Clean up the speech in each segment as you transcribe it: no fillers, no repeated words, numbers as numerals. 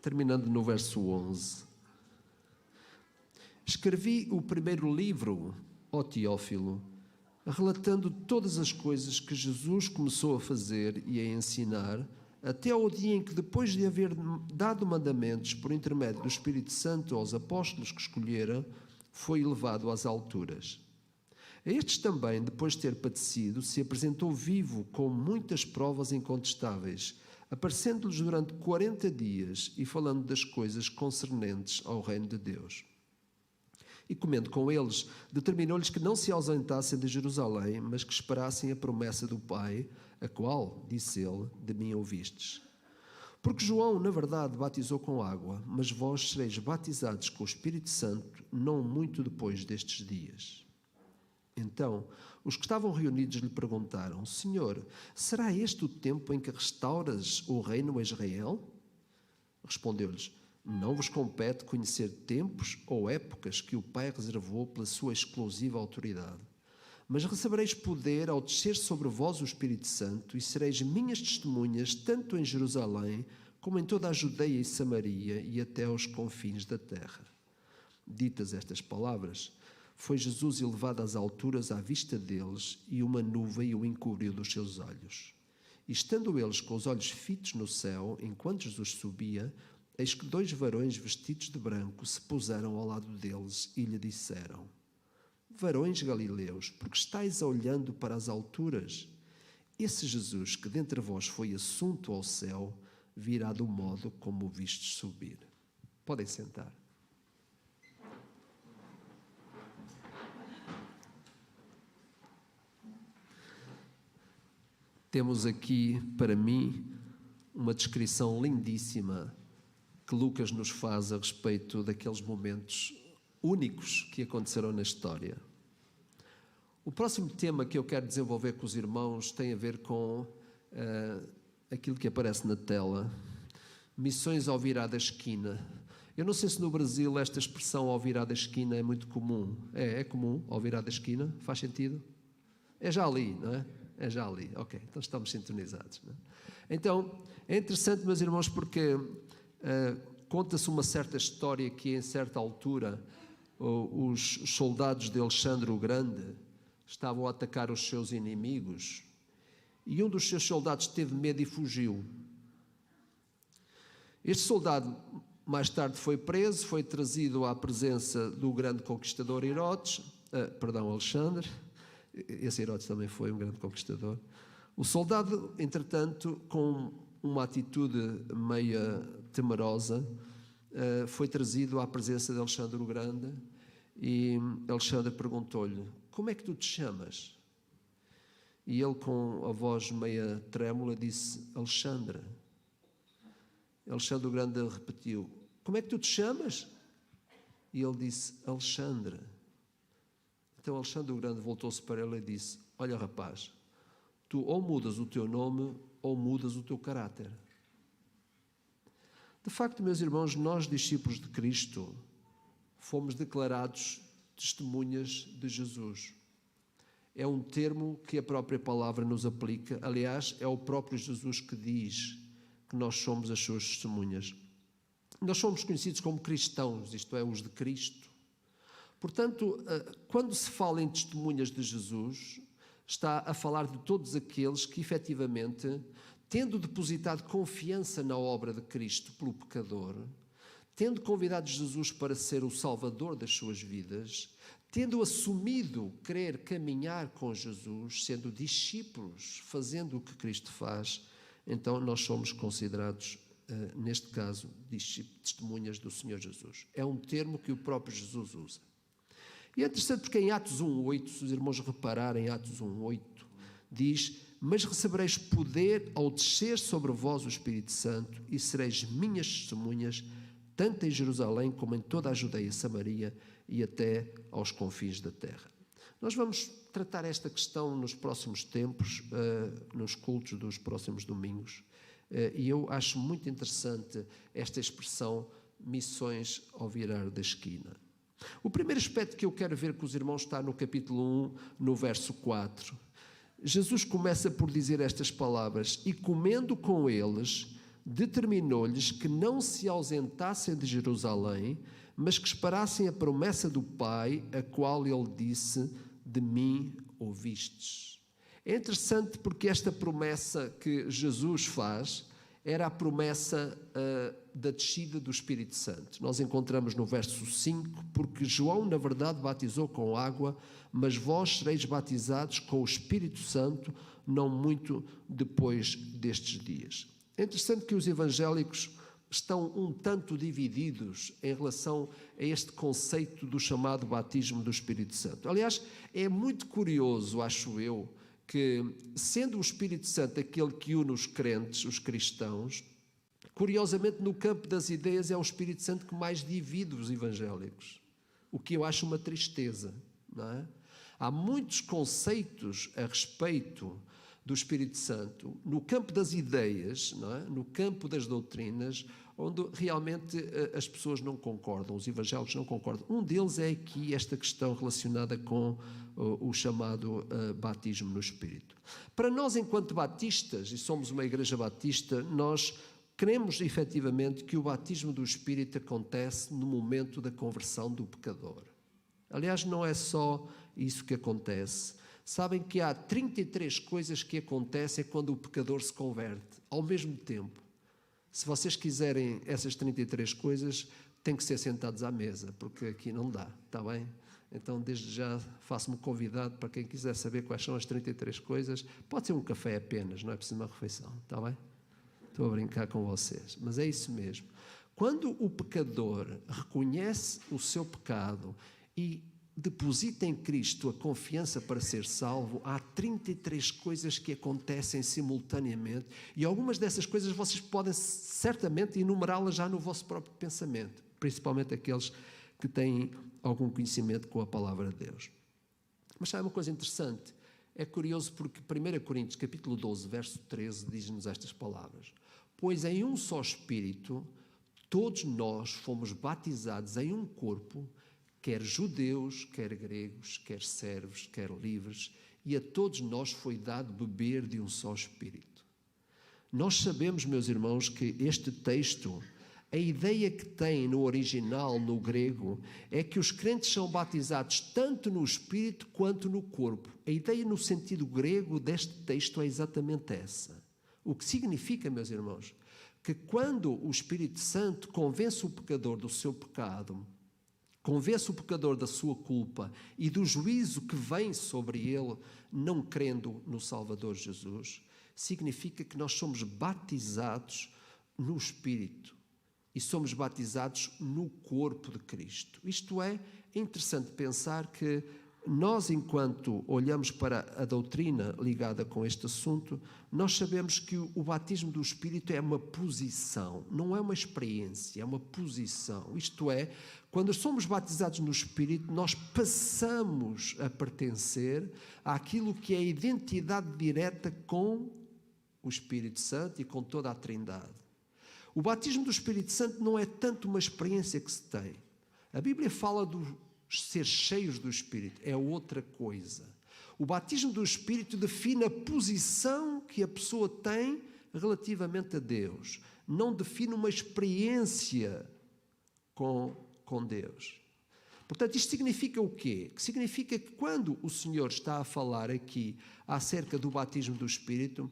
terminando no verso 11. Escrevi o primeiro livro, ó Teófilo, relatando todas as coisas que Jesus começou a fazer e a ensinar, até ao dia em que, depois de haver dado mandamentos por intermédio do Espírito Santo aos apóstolos que escolhera, foi elevado às alturas. A estes também, depois de ter padecido, se apresentou vivo com muitas provas incontestáveis, aparecendo-lhes durante 40 dias e falando das coisas concernentes ao reino de Deus. E comendo com eles, determinou-lhes que não se ausentassem de Jerusalém, mas que esperassem a promessa do Pai, a qual, disse ele, de mim ouvistes. Porque João, na verdade, batizou com água, mas vós sereis batizados com o Espírito Santo não muito depois destes dias. Então, os que estavam reunidos lhe perguntaram: Senhor, será este o tempo em que restauras o reino a Israel? Respondeu-lhes: Não vos compete conhecer tempos ou épocas que o Pai reservou pela sua exclusiva autoridade. Mas recebereis poder ao descer sobre vós o Espírito Santo e sereis minhas testemunhas tanto em Jerusalém como em toda a Judeia e Samaria e até aos confins da terra. Ditas estas palavras, foi Jesus elevado às alturas à vista deles e uma nuvem o encobriu dos seus olhos. E estando eles com os olhos fitos no céu, enquanto Jesus subia, eis que 2 varões vestidos de branco se puseram ao lado deles e lhe disseram: Varões galileus, porque estáis olhando para as alturas? Esse Jesus que dentre vós foi assunto ao céu, virá do modo como o vistes subir. Podem sentar. Temos aqui, para mim, uma descrição lindíssima que Lucas nos faz a respeito daqueles momentos únicos que aconteceram na história. O próximo tema que eu quero desenvolver com os irmãos tem a ver com aquilo que aparece na tela: missões ao virar da esquina. Eu não sei se no Brasil esta expressão ao virar da esquina é muito comum. É comum, ao virar da esquina? Faz sentido? É já ali, não é? É já ali, ok, então estamos sintonizados, não é? Então, é interessante, meus irmãos, porque conta-se uma certa história que, em certa altura, os soldados de Alexandre o Grande estavam a atacar os seus inimigos e um dos seus soldados teve medo e fugiu. Este soldado, mais tarde, foi preso, foi trazido à presença do grande conquistador Alexandre. Esse Herodes também foi um grande conquistador. O soldado, entretanto, com uma atitude meia temerosa, foi trazido à presença de Alexandre o Grande e Alexandre perguntou-lhe: Como é que tu te chamas? E ele, com a voz meia trêmula, disse: Alexandre. Alexandre o Grande repetiu: Como é que tu te chamas? E ele disse: Alexandre. Então Alexandre o Grande voltou-se para ele e disse: Olha, rapaz, tu ou mudas o teu nome ou mudas o teu caráter. De facto, meus irmãos, nós, discípulos de Cristo, fomos declarados testemunhas de Jesus. É um termo que a própria palavra nos aplica. Aliás, é o próprio Jesus que diz que nós somos as suas testemunhas. Nós somos conhecidos como cristãos, isto é, os de Cristo. Portanto, quando se fala em testemunhas de Jesus, está a falar de todos aqueles que, efetivamente, tendo depositado confiança na obra de Cristo pelo pecador, tendo convidado Jesus para ser o Salvador das suas vidas, tendo assumido querer caminhar com Jesus, sendo discípulos, fazendo o que Cristo faz, então nós somos considerados, neste caso, testemunhas do Senhor Jesus. É um termo que o próprio Jesus usa. E é interessante porque em Atos 1:8, se os irmãos repararem, em Atos 1:8, diz: Mas recebereis poder ao descer sobre vós o Espírito Santo e sereis minhas testemunhas, tanto em Jerusalém como em toda a Judeia e Samaria e até aos confins da terra. Nós vamos tratar esta questão nos próximos tempos, nos cultos dos próximos domingos, e eu acho muito interessante esta expressão, missões ao virar da esquina. O primeiro aspecto que eu quero ver com os irmãos está no capítulo 1, no verso 4. Jesus começa por dizer estas palavras: E comendo com eles, determinou-lhes que não se ausentassem de Jerusalém, mas que esperassem a promessa do Pai, a qual ele disse: de mim ouvistes. É interessante porque esta promessa que Jesus faz era a promessa da descida do Espírito Santo. Nós encontramos no verso 5, porque João, na verdade, batizou com água, mas vós sereis batizados com o Espírito Santo, não muito depois destes dias. É interessante que os evangélicos estão um tanto divididos em relação a este conceito do chamado batismo do Espírito Santo. Aliás, é muito curioso, acho eu, que, sendo o Espírito Santo aquele que une os crentes, os cristãos, curiosamente no campo das ideias é o Espírito Santo que mais divide os evangélicos, o que eu acho uma tristeza, não é? Há muitos conceitos a respeito do Espírito Santo no campo das ideias, não é? No campo das doutrinas, onde realmente as pessoas não concordam, os evangélicos não concordam. Um deles é aqui esta questão relacionada com o chamado batismo no Espírito. Para nós, enquanto batistas, e somos uma igreja batista, nós cremos efetivamente que o batismo do Espírito acontece no momento da conversão do pecador. Aliás, não é só isso que acontece. Sabem que há 33 coisas que acontecem quando o pecador se converte, ao mesmo tempo. Se vocês quiserem essas 33 coisas, têm que ser sentados à mesa, porque aqui não dá, está bem? Então, desde já, faço-me convidado para quem quiser saber quais são as 33 coisas. Pode ser um café apenas, não é preciso uma refeição, está bem? Estou a brincar com vocês, mas é isso mesmo. Quando o pecador reconhece o seu pecado e deposita em Cristo a confiança para ser salvo, há 33 coisas que acontecem simultaneamente, e algumas dessas coisas vocês podem certamente enumerá-las já no vosso próprio pensamento, principalmente aqueles que têm algum conhecimento com a palavra de Deus. Mas sabe uma coisa interessante? É curioso porque 1 Coríntios capítulo 12, verso 13, diz-nos estas palavras: pois em um só Espírito todos nós fomos batizados em um corpo, quer judeus, quer gregos, quer servos, quer livres, e a todos nós foi dado beber de um só Espírito. Nós sabemos, meus irmãos, que este texto, a ideia que tem no original, no grego, é que os crentes são batizados tanto no Espírito quanto no corpo. A ideia no sentido grego deste texto é exatamente essa. O que significa, meus irmãos, que quando o Espírito Santo convence o pecador do seu pecado, convence o pecador da sua culpa e do juízo que vem sobre ele, não crendo no Salvador Jesus, significa que nós somos batizados no Espírito e somos batizados no corpo de Cristo. Isto é interessante pensar que nós, enquanto olhamos para a doutrina ligada com este assunto, nós sabemos que o batismo do Espírito é uma posição, não é uma experiência, é uma posição. Isto é, quando somos batizados no Espírito, nós passamos a pertencer àquilo que é a identidade direta com o Espírito Santo e com toda a Trindade. O batismo do Espírito Santo não é tanto uma experiência que se tem. A Bíblia fala do ser cheios do Espírito, é outra coisa. O batismo do Espírito define a posição que a pessoa tem relativamente a Deus. Não define uma experiência com Deus. Portanto, isto significa o quê? Significa que quando o Senhor está a falar aqui acerca do batismo do Espírito,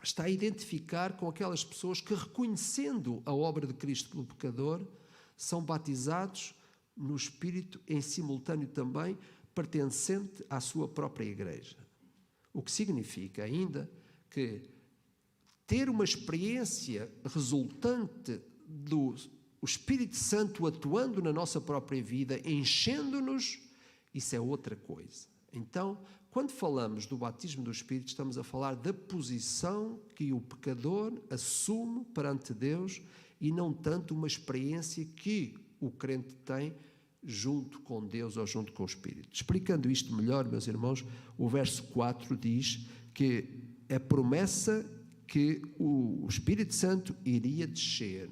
está a identificar com aquelas pessoas que, reconhecendo a obra de Cristo pelo pecador, são batizados no Espírito, em simultâneo também pertencente à sua própria igreja. O que significa ainda que ter uma experiência resultante do Espírito Santo atuando na nossa própria vida, enchendo-nos, isso é outra coisa. Então, quando falamos do batismo do Espírito, estamos a falar da posição que o pecador assume perante Deus e não tanto uma experiência que o crente tem junto com Deus ou junto com o Espírito. Explicando isto melhor, meus irmãos, o verso 4 diz que a promessa que o Espírito Santo iria descer.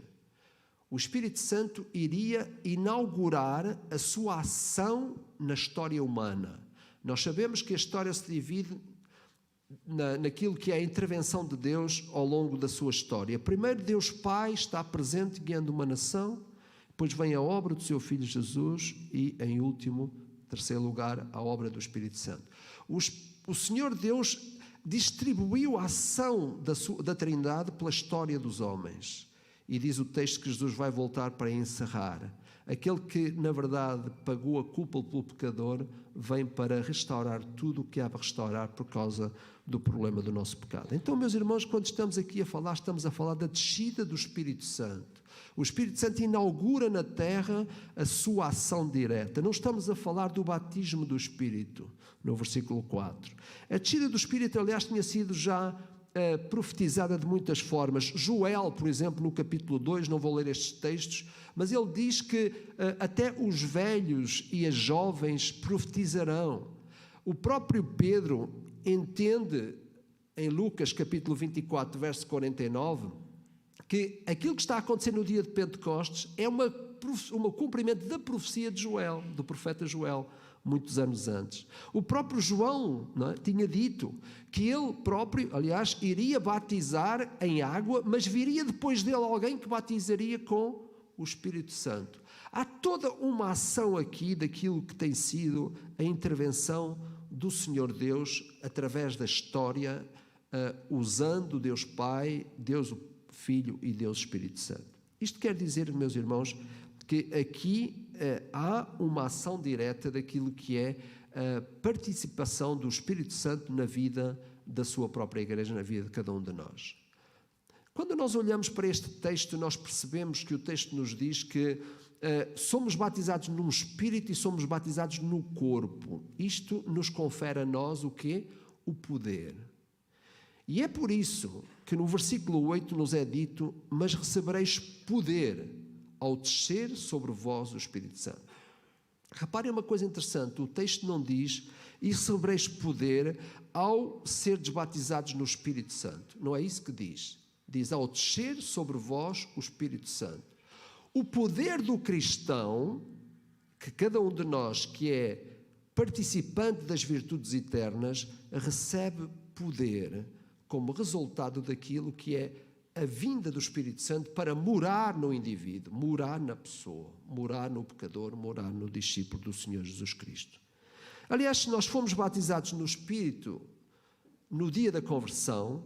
O Espírito Santo iria inaugurar a sua ação na história humana. Nós sabemos que a história se divide naquilo que é a intervenção de Deus ao longo da sua história. Primeiro, Deus Pai está presente guiando uma nação, depois vem a obra do seu Filho Jesus e, em último, terceiro lugar, a obra do Espírito Santo. O Senhor Deus distribuiu a ação da Trindade pela história dos homens. E diz o texto que Jesus vai voltar para encerrar. Aquele que, na verdade, pagou a culpa pelo pecador, vem para restaurar tudo o que há para restaurar por causa do problema do nosso pecado. Então, meus irmãos, quando estamos aqui a falar, estamos a falar da descida do Espírito Santo. O Espírito Santo inaugura na terra a sua ação direta. Não estamos a falar do batismo do Espírito, no versículo 4. A descida do Espírito, aliás, tinha sido já profetizada de muitas formas. Joel, por exemplo, no capítulo 2, não vou ler estes textos, mas ele diz que até os velhos e as jovens profetizarão. O próprio Pedro entende, em Lucas capítulo 24, verso 49, que aquilo que está a acontecer no dia de Pentecostes é um cumprimento da profecia de Joel, do profeta Joel, muitos anos antes. O próprio João, não é, tinha dito que ele próprio, aliás, iria batizar em água, mas viria depois dele alguém que batizaria com o Espírito Santo. Há toda uma ação aqui daquilo que tem sido a intervenção do Senhor Deus através da história, usando Deus Pai, Deus o Filho e Deus Espírito Santo. Isto quer dizer, meus irmãos, que aqui há uma ação direta daquilo que é a participação do Espírito Santo na vida da sua própria igreja, na vida de cada um de nós. Quando nós olhamos para este texto, nós percebemos que o texto nos diz que somos batizados num Espírito e somos batizados no corpo. Isto nos confere a nós o quê? O poder. E é por isso que no versículo 8 nos é dito: mas recebereis poder ao descer sobre vós o Espírito Santo. Reparem uma coisa interessante, o texto não diz: e recebereis poder ao seres batizados no Espírito Santo. Não é isso que diz. Diz: ao descer sobre vós o Espírito Santo. O poder do cristão, que cada um de nós que é participante das virtudes eternas, recebe poder como resultado daquilo que é a vinda do Espírito Santo para morar no indivíduo, morar na pessoa, morar no pecador, morar no discípulo do Senhor Jesus Cristo. Aliás, se nós fomos batizados no Espírito no dia da conversão,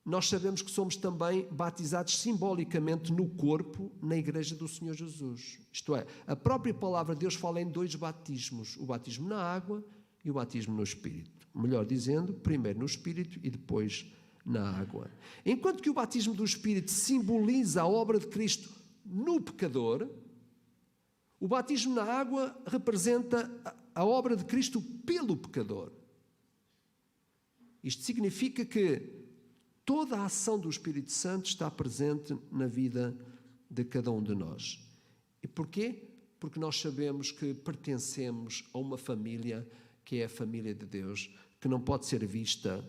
nós sabemos que somos também batizados simbolicamente no corpo, na igreja do Senhor Jesus. Isto é, a própria palavra de Deus fala em dois batismos, o batismo na água e o batismo no Espírito. Melhor dizendo, primeiro no Espírito e depois na água. Enquanto que o batismo do Espírito simboliza a obra de Cristo no pecador, o batismo na água representa a obra de Cristo pelo pecador. Isto significa que toda a ação do Espírito Santo está presente na vida de cada um de nós. E porquê? Porque nós sabemos que pertencemos a uma família que é a família de Deus, que não pode ser vista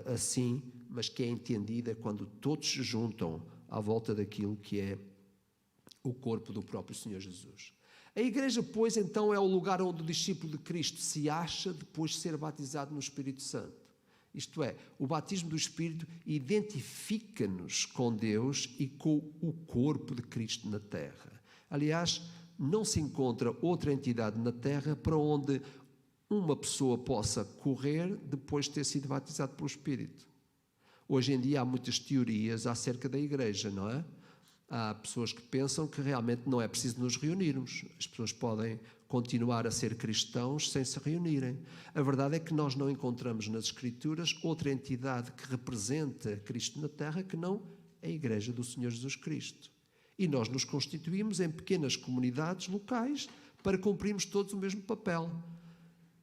assim, mas que é entendida quando todos se juntam à volta daquilo que é o corpo do próprio Senhor Jesus. A igreja, pois, então é o lugar onde o discípulo de Cristo se acha depois de ser batizado no Espírito Santo. Isto é, o batismo do Espírito identifica-nos com Deus e com o corpo de Cristo na terra. Aliás, não se encontra outra entidade na terra para onde uma pessoa possa correr depois de ter sido batizado pelo Espírito. Hoje em dia há muitas teorias acerca da igreja, não é? Há pessoas que pensam que realmente não é preciso nos reunirmos. As pessoas podem continuar a ser cristãos sem se reunirem. A verdade é que nós não encontramos nas Escrituras outra entidade que representa Cristo na terra que não a Igreja do Senhor Jesus Cristo. E nós nos constituímos em pequenas comunidades locais para cumprirmos todos o mesmo papel.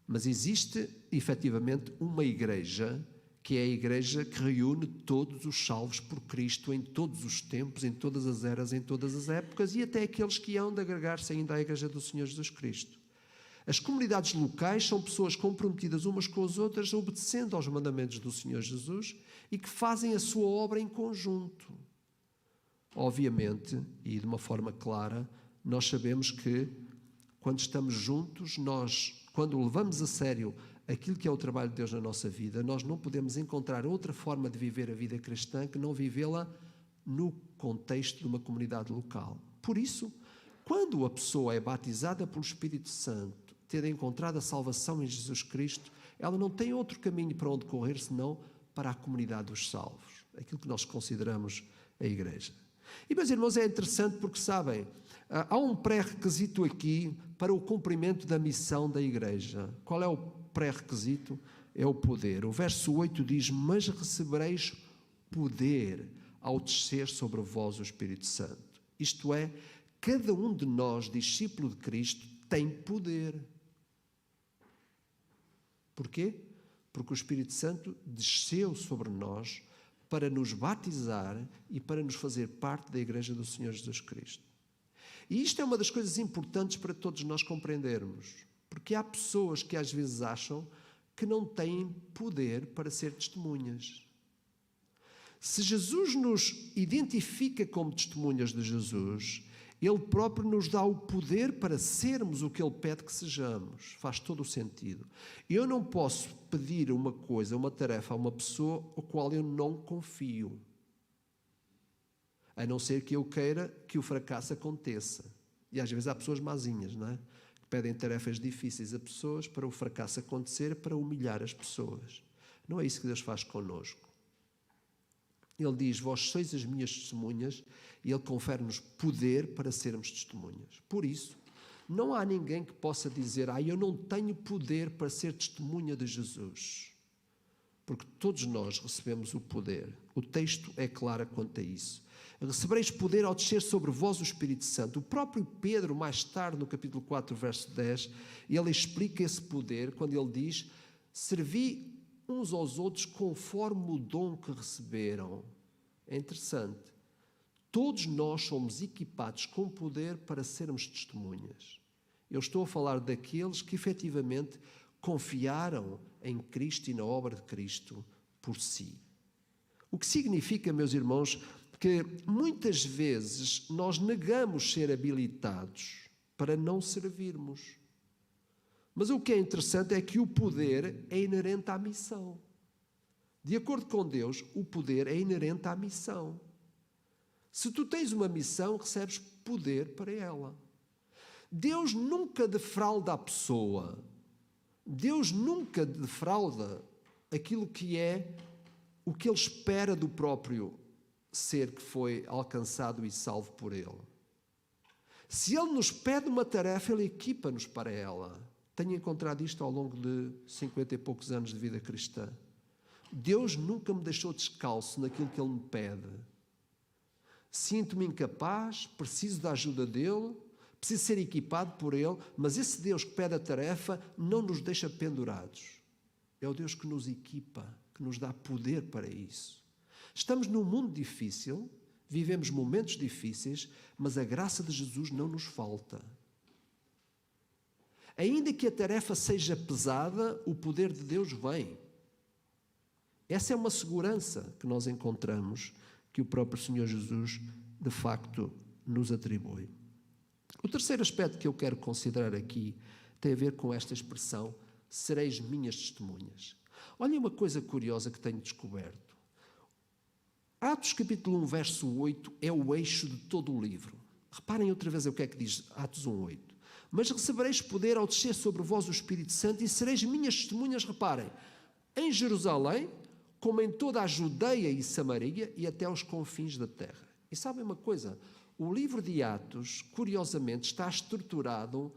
Mas existe, efetivamente, uma igreja, que é a igreja que reúne todos os salvos por Cristo em todos os tempos, em todas as eras, em todas as épocas e até aqueles que hão de agregar-se ainda à igreja do Senhor Jesus Cristo. As comunidades locais são pessoas comprometidas umas com as outras, obedecendo aos mandamentos do Senhor Jesus e que fazem a sua obra em conjunto. Obviamente, e de uma forma clara, nós sabemos que quando estamos juntos, quando levamos a sério aquilo que é o trabalho de Deus na nossa vida, nós não podemos encontrar outra forma de viver a vida cristã que não vivê-la no contexto de uma comunidade local. Por isso, quando a pessoa é batizada pelo Espírito Santo, tendo encontrado a salvação em Jesus Cristo, ela não tem outro caminho para onde correr senão para a comunidade dos salvos, aquilo que nós consideramos a igreja. E, meus irmãos, é interessante porque, sabem, há um pré-requisito aqui para o cumprimento da missão da igreja. Qual é o pré-requisito? É o poder. O verso 8 diz: mas recebereis poder ao descer sobre vós o Espírito Santo. Isto é, cada um de nós, discípulo de Cristo, tem poder. Porquê? Porque o Espírito Santo desceu sobre nós para nos batizar e para nos fazer parte da Igreja do Senhor Jesus Cristo. E isto é uma das coisas importantes para todos nós compreendermos, porque há pessoas que às vezes acham que não têm poder para ser testemunhas. Se Jesus nos identifica como testemunhas de Jesus, Ele próprio nos dá o poder para sermos o que Ele pede que sejamos. Faz todo o sentido. Eu não posso pedir uma coisa, uma tarefa a uma pessoa a qual eu não confio. A não ser que eu queira que o fracasso aconteça. E às vezes há pessoas mazinhas, não é? Que pedem tarefas difíceis a pessoas para o fracasso acontecer, para humilhar as pessoas. Não é isso que Deus faz connosco. Ele diz: vós sois as minhas testemunhas, e Ele confere-nos poder para sermos testemunhas. Por isso, não há ninguém que possa dizer: eu não tenho poder para ser testemunha de Jesus. Porque todos nós recebemos o poder. O texto é claro quanto a isso. Recebereis poder ao descer sobre vós o Espírito Santo. O próprio Pedro, mais tarde, no capítulo 4, verso 10, ele explica esse poder quando ele diz: servi uns aos outros conforme o dom que receberam. É interessante. Todos nós somos equipados com poder para sermos testemunhas. Eu estou a falar daqueles que efetivamente confiaram em Cristo e na obra de Cristo por si. O que significa, meus irmãos, que muitas vezes nós negamos ser habilitados para não servirmos. Mas o que é interessante é que o poder é inerente à missão. De acordo com Deus, o poder é inerente à missão. Se tu tens uma missão, recebes poder para ela. Deus nunca defrauda a pessoa. Deus nunca defrauda aquilo que é o que Ele espera do próprio ser que foi alcançado e salvo por Ele. Se Ele nos pede uma tarefa, Ele equipa-nos para ela. Tenho encontrado isto ao longo de 50 e poucos anos de vida cristã. Deus nunca me deixou descalço naquilo que Ele me pede. Sinto-me incapaz, preciso da ajuda dEle, preciso ser equipado por Ele, mas esse Deus que pede a tarefa não nos deixa pendurados. É o Deus que nos equipa, que nos dá poder para isso. Estamos num mundo difícil, vivemos momentos difíceis, mas a graça de Jesus não nos falta. Ainda que a tarefa seja pesada, o poder de Deus vem. Essa é uma segurança que nós encontramos, que o próprio Senhor Jesus, de facto, nos atribui. O terceiro aspecto que eu quero considerar aqui tem a ver com esta expressão: sereis minhas testemunhas. Olhem uma coisa curiosa que tenho descoberto. Atos capítulo 1, verso 8 é o eixo de todo o livro. Reparem outra vez o que é que diz Atos 1, 8. Mas recebereis poder ao descer sobre vós o Espírito Santo e sereis minhas testemunhas, reparem, em Jerusalém, como em toda a Judeia e Samaria e até aos confins da terra. E sabem uma coisa? O livro de Atos, curiosamente, está estruturado,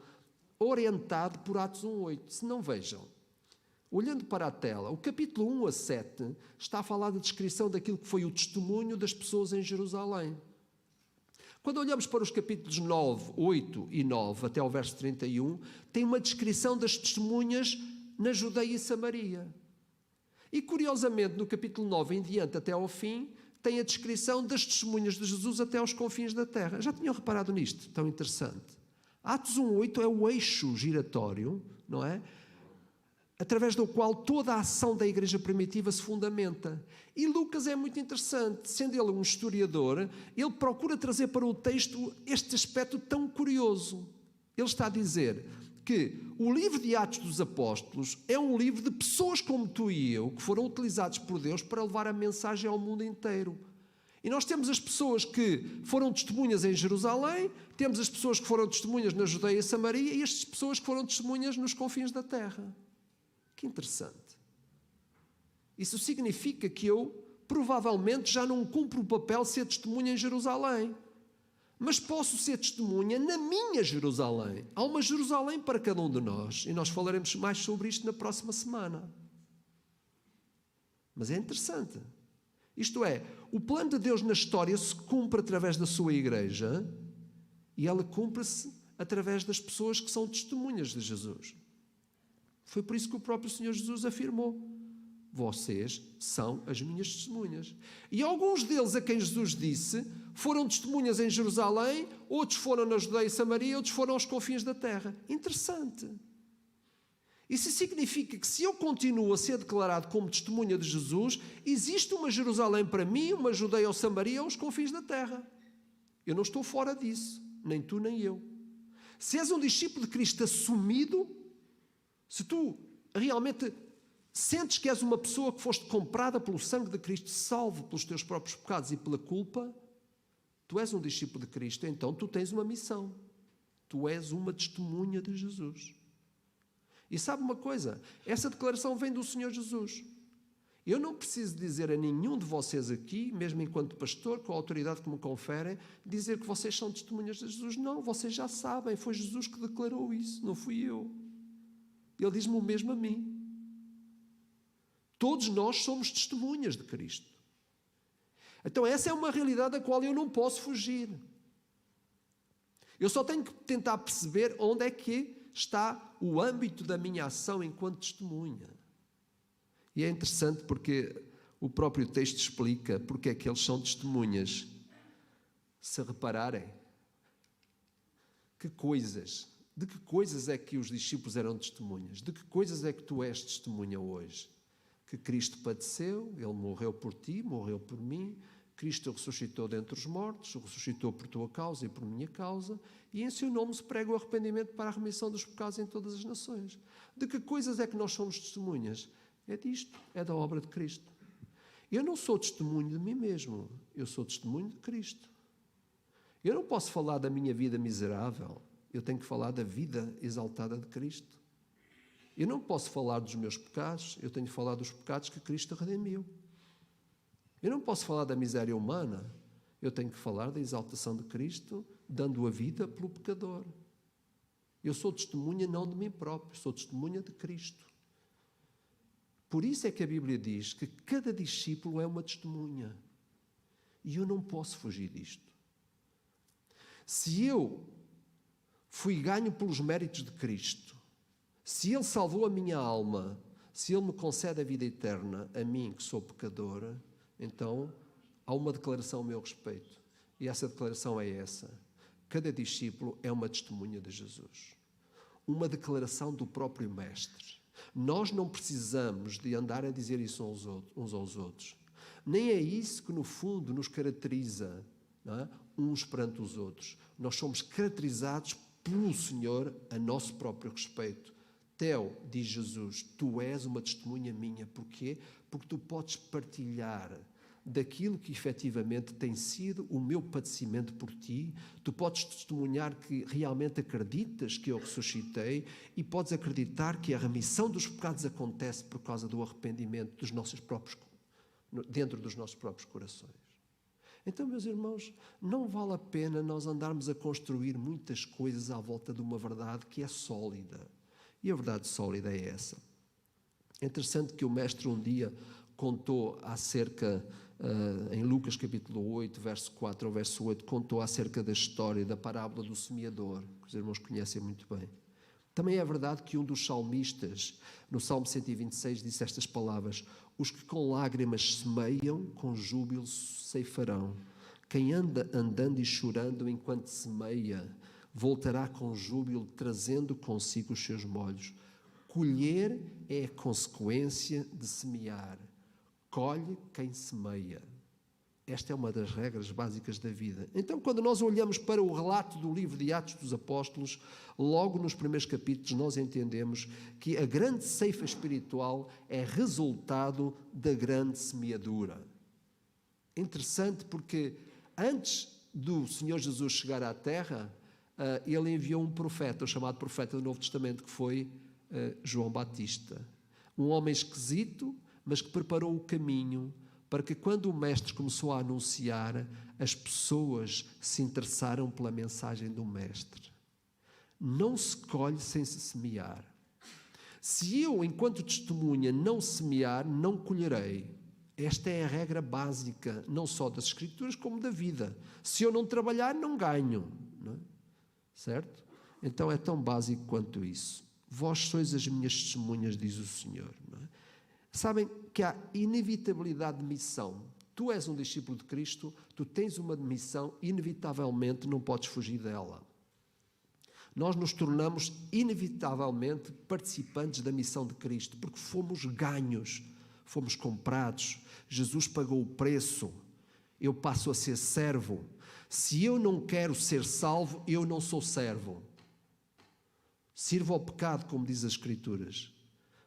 orientado por Atos 1, 8. Se não vejam, olhando para a tela, o capítulo 1 a 7 está a falar da descrição daquilo que foi o testemunho das pessoas em Jerusalém. Quando olhamos para os capítulos 9, 8 e 9, até ao verso 31, tem uma descrição das testemunhas na Judeia e Samaria. E, curiosamente, no capítulo 9 em diante, até ao fim, tem a descrição das testemunhas de Jesus até aos confins da terra. Já tinham reparado nisto? Tão interessante. Atos 1, 8 é o eixo giratório, não é? Através do qual toda a ação da igreja primitiva se fundamenta. E Lucas é muito interessante, sendo ele um historiador, ele procura trazer para o texto este aspecto tão curioso. Ele está a dizer que o livro de Atos dos Apóstolos é um livro de pessoas como tu e eu, que foram utilizados por Deus para levar a mensagem ao mundo inteiro. E nós temos as pessoas que foram testemunhas em Jerusalém, temos as pessoas que foram testemunhas na Judeia e Samaria e as pessoas que foram testemunhas nos confins da terra. Que interessante. Isso significa que eu provavelmente já não cumpro o papel de ser testemunha em Jerusalém. Mas posso ser testemunha na minha Jerusalém. Há uma Jerusalém para cada um de nós. E nós falaremos mais sobre isto na próxima semana. Mas é interessante. Isto é, o plano de Deus na história se cumpre através da sua igreja e ela cumpre-se através das pessoas que são testemunhas de Jesus. Foi por isso que o próprio Senhor Jesus afirmou: vocês são as minhas testemunhas. E alguns deles a quem Jesus disse foram testemunhas em Jerusalém, outros foram na Judeia e Samaria, outros foram aos confins da terra. Interessante. Isso significa que se eu continuo a ser declarado como testemunha de Jesus, existe uma Jerusalém para mim, uma Judeia ou Samaria aos confins da terra. Eu não estou fora disso, nem tu nem eu. Se és um discípulo de Cristo assumido, se tu realmente sentes que és uma pessoa que foste comprada pelo sangue de Cristo, salvo pelos teus próprios pecados e pela culpa, tu és um discípulo de Cristo, então tu tens uma missão. Tu és uma testemunha de Jesus. E sabe uma coisa? Essa declaração vem do Senhor Jesus. Eu não preciso dizer a nenhum de vocês aqui, mesmo enquanto pastor, com a autoridade que me conferem, dizer que vocês são testemunhas de Jesus. Não, vocês já sabem, foi Jesus que declarou isso, não fui eu. Ele diz-me o mesmo a mim. Todos nós somos testemunhas de Cristo. Então essa é uma realidade da qual eu não posso fugir. Eu só tenho que tentar perceber onde é que está o âmbito da minha ação enquanto testemunha. E é interessante porque o próprio texto explica porque é que eles são testemunhas. Se repararem, de que coisas é que os discípulos eram testemunhas? De que coisas é que tu és testemunha hoje? Que Cristo padeceu, Ele morreu por ti, morreu por mim, Cristo ressuscitou dentre os mortos, ressuscitou por tua causa e por minha causa, e em seu nome se prega o arrependimento para a remissão dos pecados em todas as nações. De que coisas é que nós somos testemunhas? É disto, é da obra de Cristo. Eu não sou testemunho de mim mesmo, eu sou testemunho de Cristo. Eu não posso falar da minha vida miserável, eu tenho que falar da vida exaltada de Cristo. Eu não posso falar dos meus pecados, eu tenho que falar dos pecados que Cristo redimiu. Eu não posso falar da miséria humana, eu tenho que falar da exaltação de Cristo, dando a vida pelo pecador. Eu sou testemunha não de mim próprio, sou testemunha de Cristo. Por isso é que a Bíblia diz que cada discípulo é uma testemunha. E eu não posso fugir disto. Se eu fui ganho pelos méritos de Cristo, se Ele salvou a minha alma, se Ele me concede a vida eterna, a mim que sou pecador, então há uma declaração a meu respeito. E essa declaração é essa. Cada discípulo é uma testemunha de Jesus. Uma declaração do próprio Mestre. Nós não precisamos de andar a dizer isso uns aos outros. Nem é isso que, no fundo, nos caracteriza, não é? Uns perante os outros. Nós somos caracterizados pelo Senhor a nosso próprio respeito. Teu, diz Jesus, tu és uma testemunha minha. Porquê? Porque tu podes partilhar daquilo que efetivamente tem sido o meu padecimento por ti. Tu podes testemunhar que realmente acreditas que eu ressuscitei e podes acreditar que a remissão dos pecados acontece por causa do arrependimento dos nossos próprios, dentro dos nossos próprios corações. Então, meus irmãos, não vale a pena nós andarmos a construir muitas coisas à volta de uma verdade que é sólida. E a verdade sólida é essa. É interessante que o Mestre um dia contou acerca, em Lucas capítulo 8, verso 4 ao verso 8, contou acerca da história da parábola do semeador, que os irmãos conhecem muito bem. Também é verdade que um dos salmistas, no Salmo 126, disse estas palavras: os que com lágrimas semeiam, com júbilo ceifarão. Quem anda andando e chorando enquanto semeia, voltará com júbilo, trazendo consigo os seus molhos. Colher é a consequência de semear. Colhe quem semeia. Esta é uma das regras básicas da vida. Então, quando nós olhamos para o relato do livro de Atos dos Apóstolos, logo nos primeiros capítulos nós entendemos que a grande ceifa espiritual é resultado da grande semeadura. Interessante porque antes do Senhor Jesus chegar à Terra, ele enviou um profeta, o chamado profeta do Novo Testamento, que foi João Batista. Um homem esquisito, mas que preparou o caminho para que quando o Mestre começou a anunciar, as pessoas se interessaram pela mensagem do Mestre. Não se colhe sem se semear. Se eu, enquanto testemunha, não semear, não colherei. Esta é a regra básica, não só das Escrituras, como da vida. Se eu não trabalhar, não ganho. Não é? Certo? Então é tão básico quanto isso. Vós sois as minhas testemunhas, diz o Senhor. Não é? Sabem que há inevitabilidade de missão. Tu és um discípulo de Cristo, tu tens uma missão, inevitavelmente não podes fugir dela. Nós nos tornamos inevitavelmente participantes da missão de Cristo, porque fomos ganhos, fomos comprados. Jesus pagou o preço. Eu passo a ser servo. Se eu não quero ser salvo, eu não sou servo. Sirvo ao pecado, como diz as Escrituras.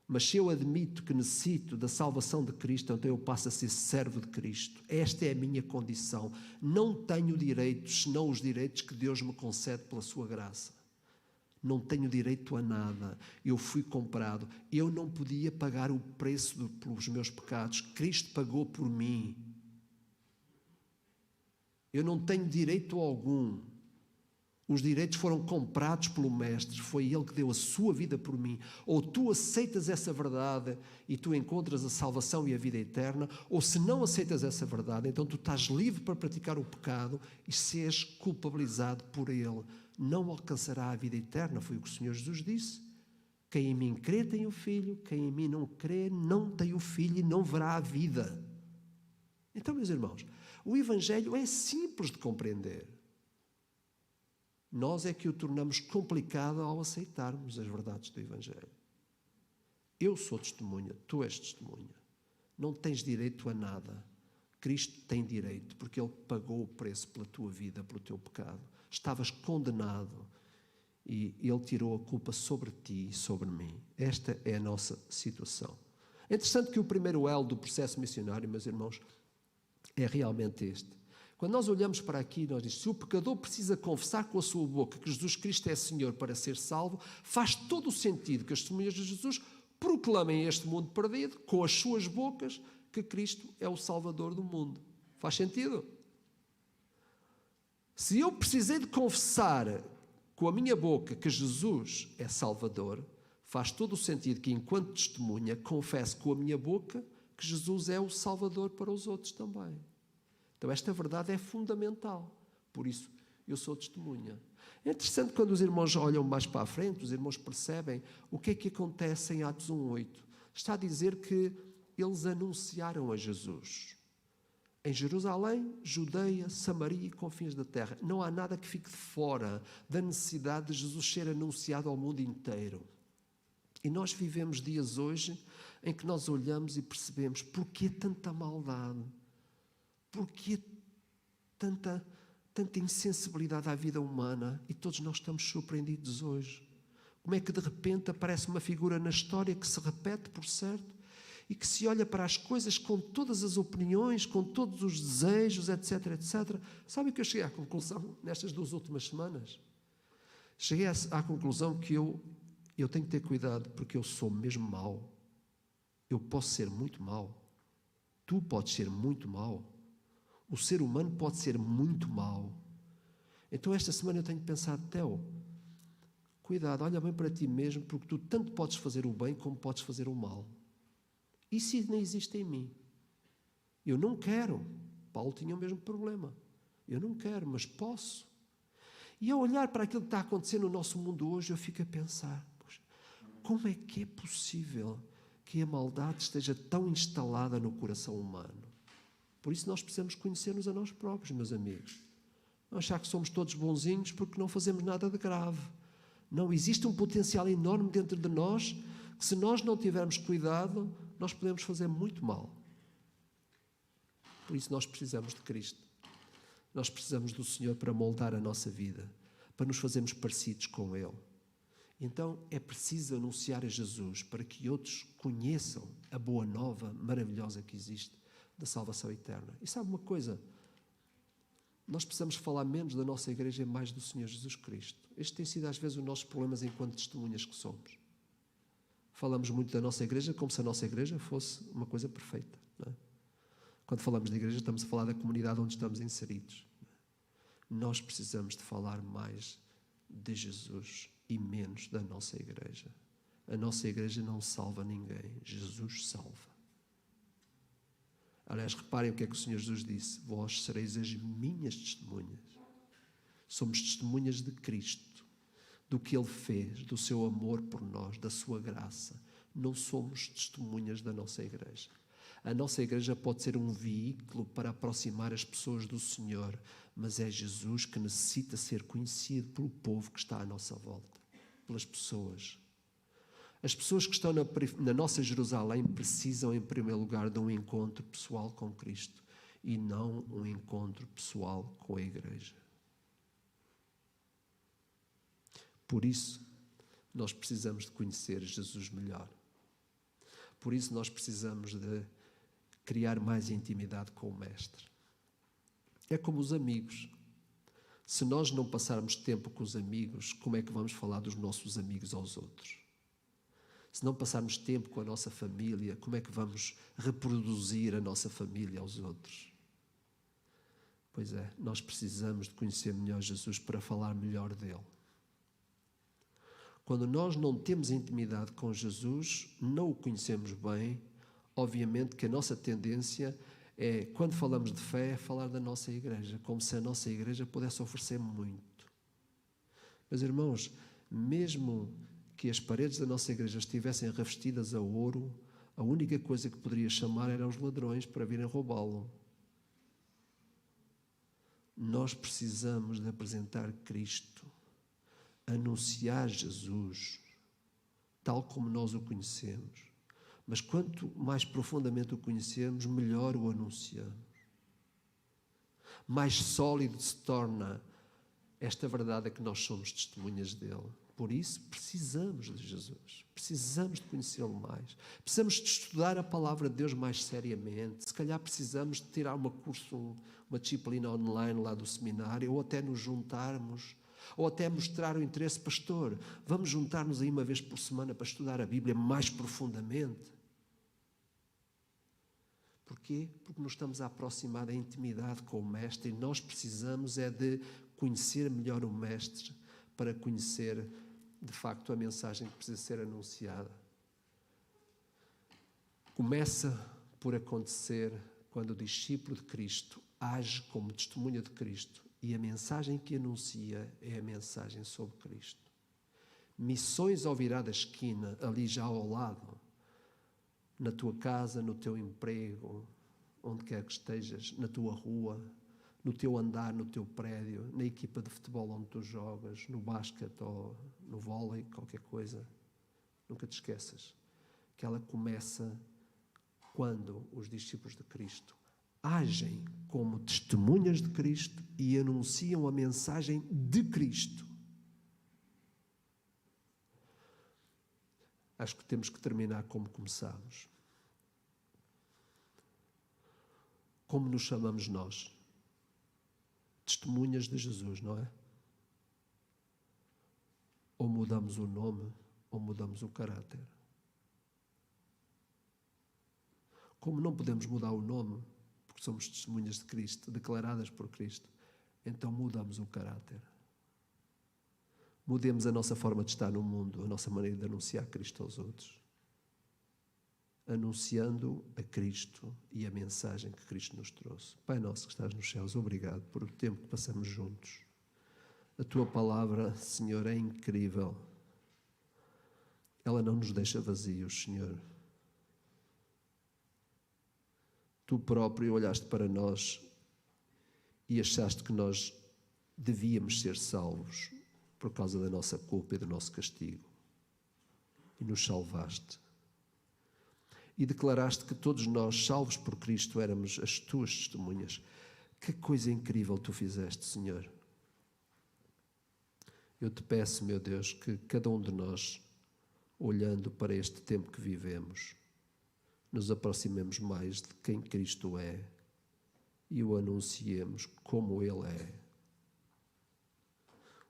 Mas se eu admito que necessito da salvação de Cristo, então eu passo a ser servo de Cristo. Esta é a minha condição. Não tenho direitos, senão os direitos que Deus me concede pela sua graça. Não tenho direito a nada. Eu fui comprado. Eu não podia pagar o preço pelos meus pecados. Cristo pagou por mim. Eu não tenho direito algum. Os direitos foram comprados pelo Mestre. Foi Ele que deu a sua vida por mim. Ou tu aceitas essa verdade e tu encontras a salvação e a vida eterna, ou se não aceitas essa verdade, então tu estás livre para praticar o pecado e seres culpabilizado por Ele. Não alcançará a vida eterna, foi o que o Senhor Jesus disse. Quem em mim crê tem o Filho, quem em mim não crê não tem o Filho e não verá a vida. Então, meus irmãos, o Evangelho é simples de compreender. Nós é que o tornamos complicado ao aceitarmos as verdades do Evangelho. Eu sou testemunha, tu és testemunha. Não tens direito a nada. Cristo tem direito, porque Ele pagou o preço pela tua vida, pelo teu pecado. Estavas condenado e Ele tirou a culpa sobre ti e sobre mim. Esta é a nossa situação. É interessante que o primeiro elo do processo missionário, meus irmãos, é realmente este. Quando nós olhamos para aqui, nós dizemos, se o pecador precisa confessar com a sua boca que Jesus Cristo é Senhor para ser salvo, faz todo o sentido que as testemunhas de Jesus proclamem a este mundo perdido, com as suas bocas, que Cristo é o Salvador do mundo. Faz sentido? Se eu precisei de confessar com a minha boca que Jesus é Salvador, faz todo o sentido que, enquanto testemunha, confesse com a minha boca que Jesus é o Salvador para os outros também. Então esta verdade é fundamental. Por isso, eu sou testemunha. É interessante quando os irmãos olham mais para a frente, os irmãos percebem o que é que acontece em Atos 1:8. Está a dizer que eles anunciaram a Jesus. Em Jerusalém, Judeia, Samaria e confins da terra. Não há nada que fique de fora da necessidade de Jesus ser anunciado ao mundo inteiro. E nós vivemos dias hoje em que nós olhamos e percebemos porquê tanta maldade? Porquê tanta insensibilidade à vida humana? E todos nós estamos surpreendidos hoje. Como é que de repente aparece uma figura na história que se repete, por certo, e que se olha para as coisas com todas as opiniões, com todos os desejos, etc, etc. Sabe o que eu cheguei à conclusão nestas 2 últimas semanas? Cheguei à conclusão que eu tenho que ter cuidado, porque eu sou mesmo mau. Eu posso ser muito mau. Tu podes ser muito mau. O ser humano pode ser muito mau. Então esta semana eu tenho pensado, Theo, cuidado, olha bem para ti mesmo, porque tu tanto podes fazer o bem como podes fazer o mal. Isso nem existe em mim. Eu não quero. Paulo tinha o mesmo problema. Eu não quero, mas posso. E ao olhar para aquilo que está acontecendo no nosso mundo hoje, eu fico a pensar, poxa, como é que é possível que a maldade esteja tão instalada no coração humano? Por isso nós precisamos conhecer-nos a nós próprios, meus amigos. Não achar que somos todos bonzinhos porque não fazemos nada de grave. Não, existe um potencial enorme dentro de nós que, se nós não tivermos cuidado, nós podemos fazer muito mal. Por isso nós precisamos de Cristo. Nós precisamos do Senhor para moldar a nossa vida, para nos fazermos parecidos com Ele. Então é preciso anunciar a Jesus para que outros conheçam a boa nova maravilhosa que existe da salvação eterna. E sabe uma coisa? Nós precisamos falar menos da nossa igreja e mais do Senhor Jesus Cristo. Este tem sido às vezes os nossos problemas enquanto testemunhas que somos. Falamos muito da nossa igreja como se a nossa igreja fosse uma coisa perfeita, não é? Quando falamos de igreja, estamos a falar da comunidade onde estamos inseridos. Nós precisamos de falar mais de Jesus e menos da nossa igreja. A nossa igreja não salva ninguém, Jesus salva. Aliás, reparem o que é que o Senhor Jesus disse: vós sereis as minhas testemunhas. Somos testemunhas de Cristo, do que Ele fez, do seu amor por nós, da sua graça. Não somos testemunhas da nossa igreja. A nossa igreja pode ser um veículo para aproximar as pessoas do Senhor, mas é Jesus que necessita ser conhecido pelo povo que está à nossa volta, pelas pessoas. As pessoas que estão na nossa Jerusalém precisam, em primeiro lugar, de um encontro pessoal com Cristo e não um encontro pessoal com a igreja. Por isso, nós precisamos de conhecer Jesus melhor. Por isso, nós precisamos de criar mais intimidade com o Mestre. É como os amigos. Se nós não passarmos tempo com os amigos, como é que vamos falar dos nossos amigos aos outros? Se não passarmos tempo com a nossa família, como é que vamos reproduzir a nossa família aos outros? Pois é, nós precisamos de conhecer melhor Jesus para falar melhor dele. Quando nós não temos intimidade com Jesus, não o conhecemos bem, obviamente que a nossa tendência é, quando falamos de fé, falar da nossa igreja, como se a nossa igreja pudesse oferecer muito. Meus irmãos, mesmo que as paredes da nossa igreja estivessem revestidas a ouro, a única coisa que poderia chamar eram os ladrões para virem roubá-lo. Nós precisamos de apresentar Cristo, anunciar Jesus, tal como nós o conhecemos. Mas quanto mais profundamente o conhecemos, melhor o anunciamos. Mais sólido se torna esta verdade a que nós somos testemunhas dele. Por isso, precisamos de Jesus. Precisamos de conhecê-lo mais. Precisamos de estudar a palavra de Deus mais seriamente. Se calhar precisamos de tirar uma disciplina online lá do seminário, ou até nos juntarmos, ou até mostrar o interesse. Pastor, vamos juntar-nos aí uma vez por semana para estudar a Bíblia mais profundamente. Porquê? Porque nos estamos a aproximar da intimidade com o Mestre e nós precisamos é de conhecer melhor o Mestre para conhecer, de facto, a mensagem que precisa ser anunciada. Começa por acontecer quando o discípulo de Cristo age como testemunha de Cristo e a mensagem que anuncia é a mensagem sobre Cristo. Missões ao virar da esquina, ali já ao lado, na tua casa, no teu emprego, onde quer que estejas, na tua rua, no teu andar, no teu prédio, na equipa de futebol onde tu jogas, no basquete ou no vôlei, qualquer coisa. Nunca te esqueças que ela começa quando os discípulos de Cristo agem como testemunhas de Cristo e anunciam a mensagem de Cristo. Acho que temos que terminar como começamos. Como nos chamamos nós? Testemunhas de Jesus, não é? Ou mudamos o nome, ou mudamos o caráter. Como não podemos mudar o nome, porque somos testemunhas de Cristo, declaradas por Cristo, então mudamos o caráter. Mudemos a nossa forma de estar no mundo, a nossa maneira de anunciar Cristo aos outros. Anunciando a Cristo e a mensagem que Cristo nos trouxe. Pai nosso que estás nos céus, obrigado por o tempo que passamos juntos. A tua palavra, Senhor, é incrível. Ela não nos deixa vazios, Senhor. Tu próprio olhaste para nós e achaste que nós devíamos ser salvos por causa da nossa culpa e do nosso castigo. E nos salvaste. e declaraste que todos nós, salvos por Cristo, éramos as tuas testemunhas. Que coisa incrível tu fizeste, Senhor. Eu te peço, meu Deus, que cada um de nós, olhando para este tempo que vivemos, nos aproximemos mais de quem Cristo é e o anunciemos como Ele é.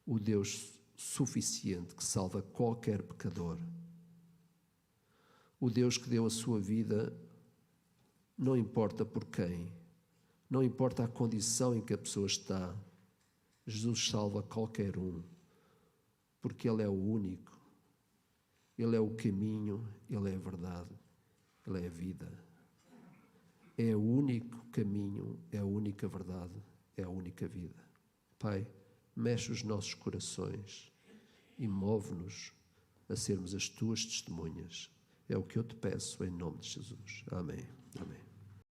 O Deus suficiente que salva qualquer pecador. O Deus que deu a sua vida, não importa por quem, não importa a condição em que a pessoa está, Jesus salva qualquer um, porque Ele é o único, Ele é o caminho, Ele é a verdade, Ele é a vida. É o único caminho, é a única verdade, é a única vida. Pai, mexe os nossos corações e move-nos a sermos as tuas testemunhas. É o que eu te peço em nome de Jesus. Amém. Amém.